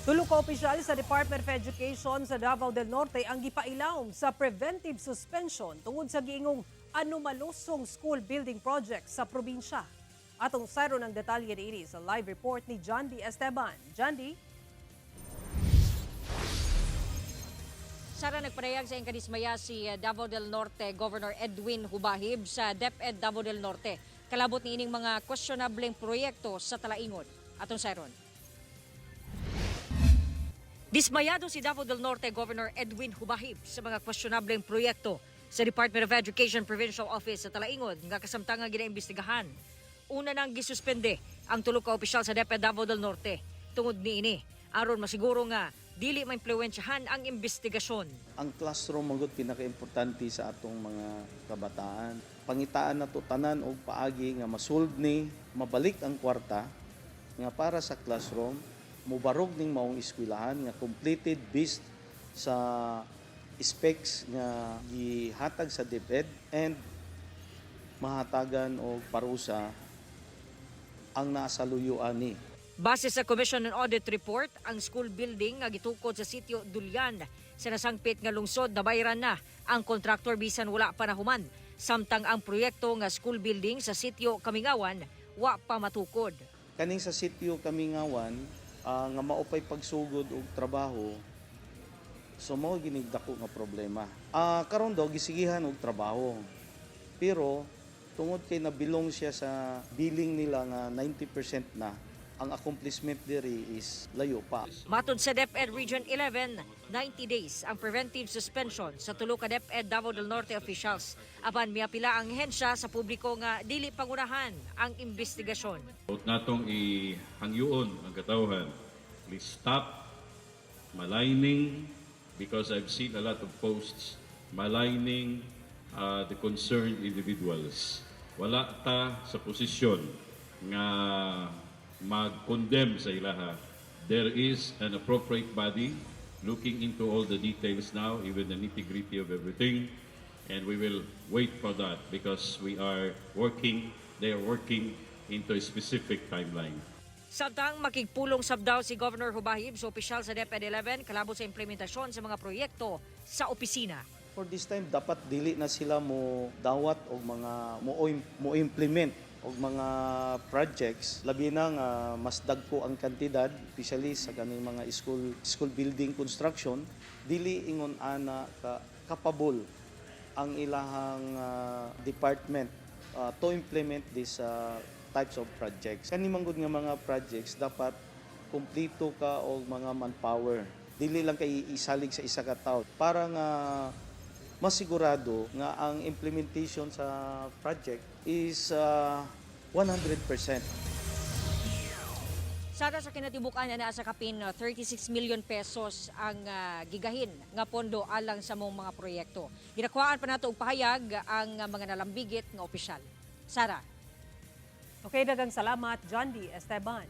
Tulo ka opisyal sa Department of Education sa Davao del Norte ang gipailawom sa preventive suspension tungod sa giingong anomalosong school building project sa probinsya. Atong sayro ng detalye niini sa live report ni John D. Esteban. John D. Sara, nagparehag sa inkadismaya si Davao del Norte Governor Edwin Hubahib sa DepEd Davao del Norte. Kalabot ni ining mga questionableng proyekto sa Talaingon. Atong sayron. Dismayado si Davao del Norte Governor Edwin Hubahib sa mga questionableng proyekto sa Department of Education Provincial Office sa Talaingon nga kasamtang nga ginaimbestigahan. Una nang gisuspende ang tulo ka opisyal sa DepEd Davao del Norte tungod niini aron masiguro nga dili maimpluwensyahan ang investigasyon. Ang classroom magud pinakaimportante sa atong mga kabataan. Pangitaan nato tanan og paagi nga masolve ni mabalik ang kwarta nga para sa classroom, mubarog ning maong eskwelahan nga completed based sa specs nga gihatag sa DepEd and mahatagan og parusa ang naasaluyuan ni. Base sa Commission on Audit Report, ang school building nga gitukod sa sitio Dulyan sa nasangpit nga lungsod nabayaran na ang kontraktor bisan wala pa nahuman. Samtang ang proyekto nga school building sa sitio Kamingawan wa pa matukod. Kaning sa sitio Kamingawan nga maupay pagsugod og trabaho, so mao ginigdako nga problema. Karon daw gisigihan og trabaho. Pero tungod kay nabilong siya sa billing nila nga 90% na, ang accomplishment diri is layo pa. Matod sa DepEd Region 11, 90 days ang preventive suspension sa tulo ka DepEd Davao del Norte officials. Apan miapila ang hensya sa publiko nga dili pangunahan ang investigasyon. Natong ihangyoon ang katawhan, please stop maligning because I've seen a lot of posts maligning the concerned individuals. Wala ta sa posisyon nga mag-condemn sa ilaha. There is an appropriate body looking into all the details now, even the nitty-gritty of everything, and we will wait for that because they are working into a specific timeline. Samtang makigpulong sabdaw si Governor Hubahib sa opisyal sa DepEd 11 kalabot sa implementasyon sa mga proyekto sa opisina. For this time dapat dili na sila mo dawat og mga mo implement og mga projects labi na nga mas dagko ang kantidad especially sa kaning mga school building construction, dili ingon ana ka capable ang ilahang department to implement this types of projects. Kani manggod nga mga projects dapat kumpleto ka og mga manpower, dili lang kay isalig sa isa ka tawo para nga masigurado nga ang implementation sa project is 100%. Sada sa kinatibukan na sa kapin 36 million pesos ang gigahin nga pondo alang sa mong mga proyekto. Ginakuhaan pa nato og pahayag ang mga nalambigit nga opisyal. Sara. Okay, daghang salamat John D. Esteban.